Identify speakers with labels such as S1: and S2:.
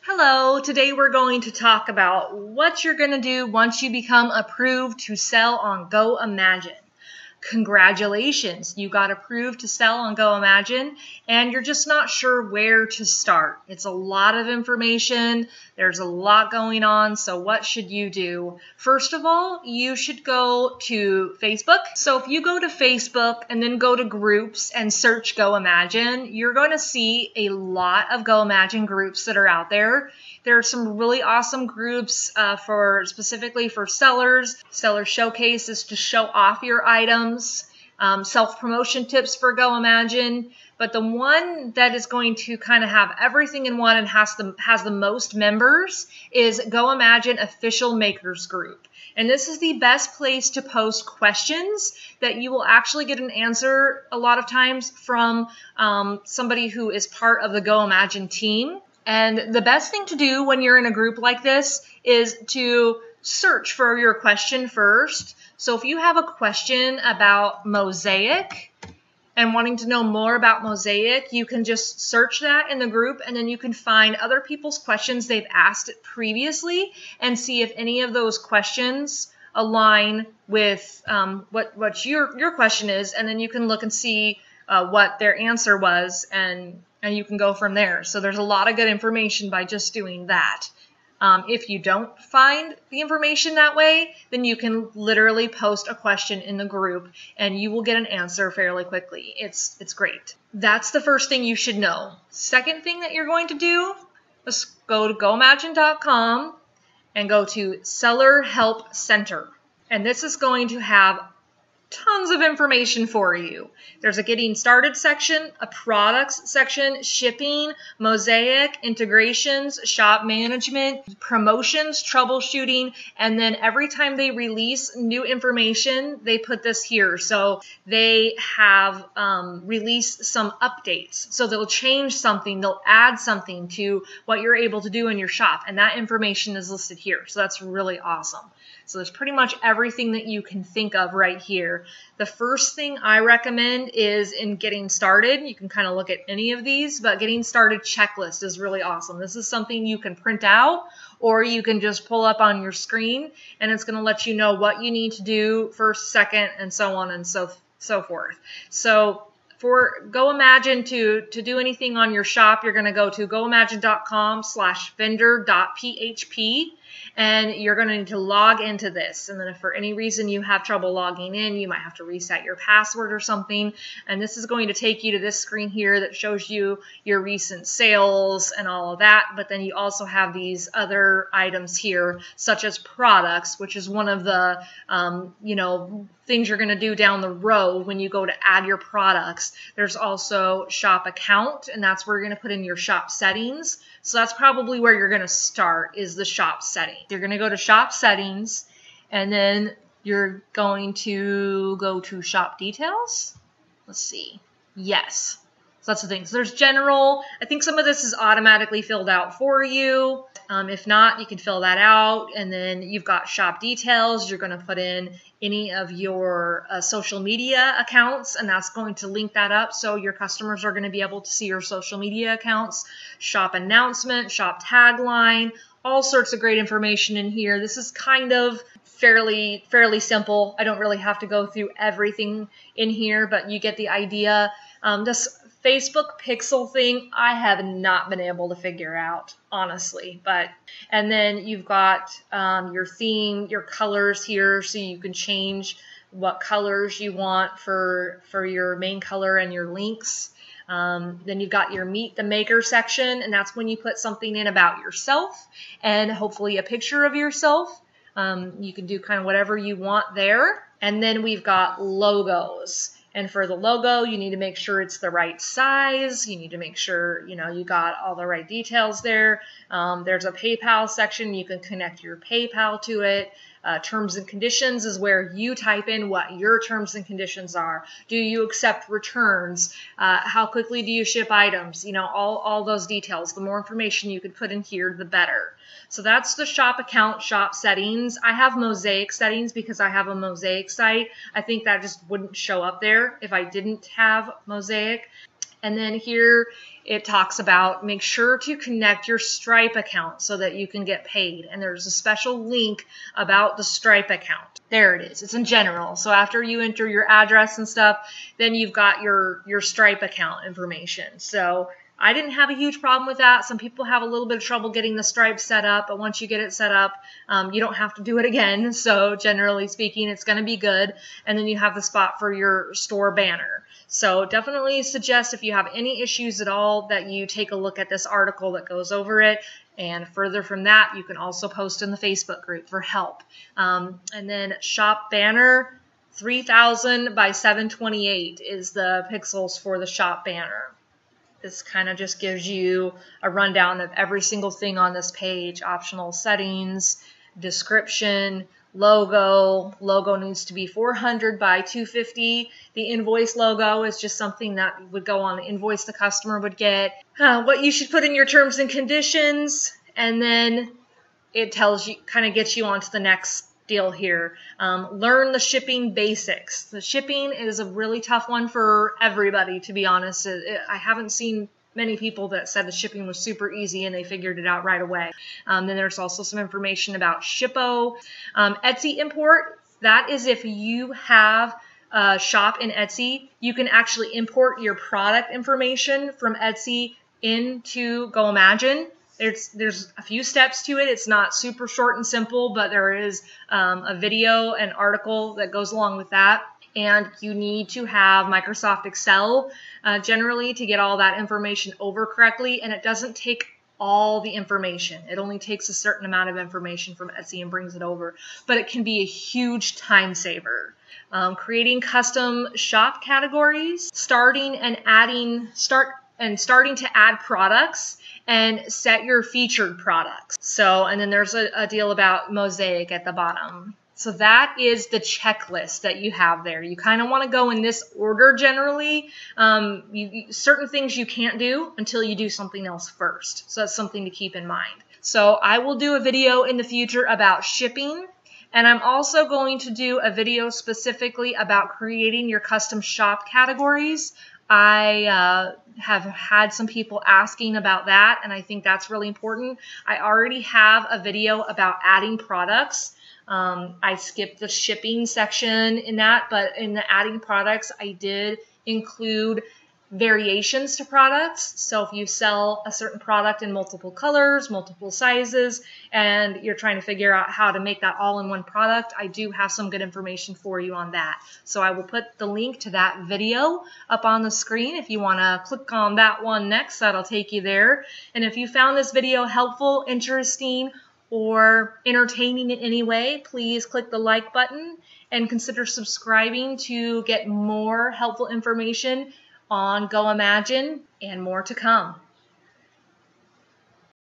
S1: Hello, today we're going to talk about what you're going to do once you become approved to sell on Goimagine. Congratulations, you got approved to sell on Goimagine and you're just not sure where to start. It's a lot of information, there's a lot going on, so what should you do? First of all, you should go to Facebook. So if you go to Facebook and then go to groups and search Goimagine, you're going to see a lot of Goimagine groups that are out there. There are some really awesome groups specifically for sellers. Seller Showcase is to show off your items. Self-promotion tips for Goimagine. But the one that is going to kind of have everything in one and has the most members is Goimagine Official Makers Group. And this is the best place to post questions that you will actually get an answer a lot of times from somebody who is part of the Goimagine team. And the best thing to do when you're in a group like this is to search for your question first. So if you have a question about mosaic and wanting to know more about mosaic, you can just search that in the group and then you can find other people's questions they've asked previously and see if any of those questions align with what your question is, and then you can look and see what their answer was, and you can go from there. So there's a lot of good information by just doing that. If you don't find the information that way, then you can literally post a question in the group and you will get an answer fairly quickly. It's great. That's the first thing you should know. Second thing that you're going to do is go to Goimagine.com and go to Seller Help Center. And this is going to have tons of information for you. There's a getting started section, a products section, shipping, mosaic, integrations, shop management, promotions, troubleshooting, and then every time they release new information, they put this here. So they have released some updates. So they'll change something, they'll add something to what you're able to do in your shop, and that information is listed here. So that's really awesome. So there's pretty much everything that you can think of right here. The first thing I recommend is in getting started. You can kind of look at any of these, but getting started checklist is really awesome. This is something you can print out or you can just pull up on your screen, and it's going to let you know what you need to do first, second, and so on and so forth. So for Goimagine to do anything on your shop, you're going to go to goimagine.com/vendor.php. And you're going to need to log into this. And then if for any reason you have trouble logging in, you might have to reset your password or something. And this is going to take you to this screen here that shows you your recent sales and all of that. But then you also have these other items here, such as products, which is one of the, things you're going to do down the road when you go to add your products. There's also shop account, and that's where you're going to put in your shop settings. So that's probably where you're going to start, is the shop setting. You're going to go to shop settings, and then you're going to go to shop details. Let's see. Yes. So that's the thing. So there's general. I think some of this is automatically filled out for you. If not, you can fill that out. And then you've got shop details. You're going to put in any of your social media accounts, and that's going to link that up so your customers are going to be able to see your social media accounts. Shop announcement, shop tagline, all sorts of great information in here. This is kind of fairly simple. I don't really have to go through everything in here, but you get the idea. This Facebook pixel thing, I have not been able to figure out, honestly. And then you've got your theme, your colors here, so you can change what colors you want for your main color and your links. Then you've got your Meet the Maker section, and that's when you put something in about yourself and hopefully a picture of yourself. You can do kind of whatever you want there. And then we've got logos. And for the logo, you need to make sure it's the right size. You need to make sure, you got all the right details there. There's a PayPal section. You can connect your PayPal to it. Terms and conditions is where you type in what your terms and conditions are. Do you accept returns? How quickly do you ship items? All those details. The more information you could put in here, the better. So that's the shop account, shop settings. I have mosaic settings because I have a mosaic site. I think that just wouldn't show up there if I didn't have mosaic. And then here it talks about make sure to connect your Stripe account so that you can get paid. And there's a special link about the Stripe account. There it is. It's in general. So after you enter your address and stuff, then you've got your Stripe account information. So I didn't have a huge problem with that. Some people have a little bit of trouble getting the Stripe set up, but once you get it set up, you don't have to do it again. So generally speaking, it's going to be good. And then you have the spot for your store banner. So definitely suggest if you have any issues at all that you take a look at this article that goes over it. And further from that, you can also post in the Facebook group for help. And then shop banner 3000 by 728 is the pixels for the shop banner. This kind of just gives you a rundown of every single thing on this page. Optional settings, description, logo. Logo needs to be 400 by 250. The invoice logo is just something that would go on the invoice the customer would get. What you should put in your terms and conditions. And then it tells you, kind of gets you onto the next deal here. Learn the shipping basics. The shipping is a really tough one for everybody, to be honest. I haven't seen many people that said the shipping was super easy and they figured it out right away. Then there's also some information about Shippo. Etsy import, that is if you have a shop in Etsy, you can actually import your product information from Etsy into Goimagine. There's a few steps to it. It's not super short and simple, but there is a video and article that goes along with that. And you need to have Microsoft Excel generally to get all that information over correctly. And it doesn't take all the information. It only takes a certain amount of information from Etsy and brings it over. But it can be a huge time saver. Creating custom shop categories, starting to add products, and set your featured products. So, and then there's a deal about Mosaic at the bottom. So that is the checklist that you have there. You kind of want to go in this order generally. Certain things you can't do until you do something else first. So that's something to keep in mind. So I will do a video in the future about shipping. And I'm also going to do a video specifically about creating your custom shop categories. I have had some people asking about that, and I think that's really important. I already have a video about adding products. I skipped the shipping section in that, but in the adding products, I did include variations to products. So if you sell a certain product in multiple colors, multiple sizes, and you're trying to figure out how to make that all in one product, I do have some good information for you on that. So I will put the link to that video up on the screen. If you want to click on that one next, that'll take you there. And if you found this video helpful, interesting, or entertaining in any way, please click the like button and consider subscribing to get more helpful information on Goimagine and more to come.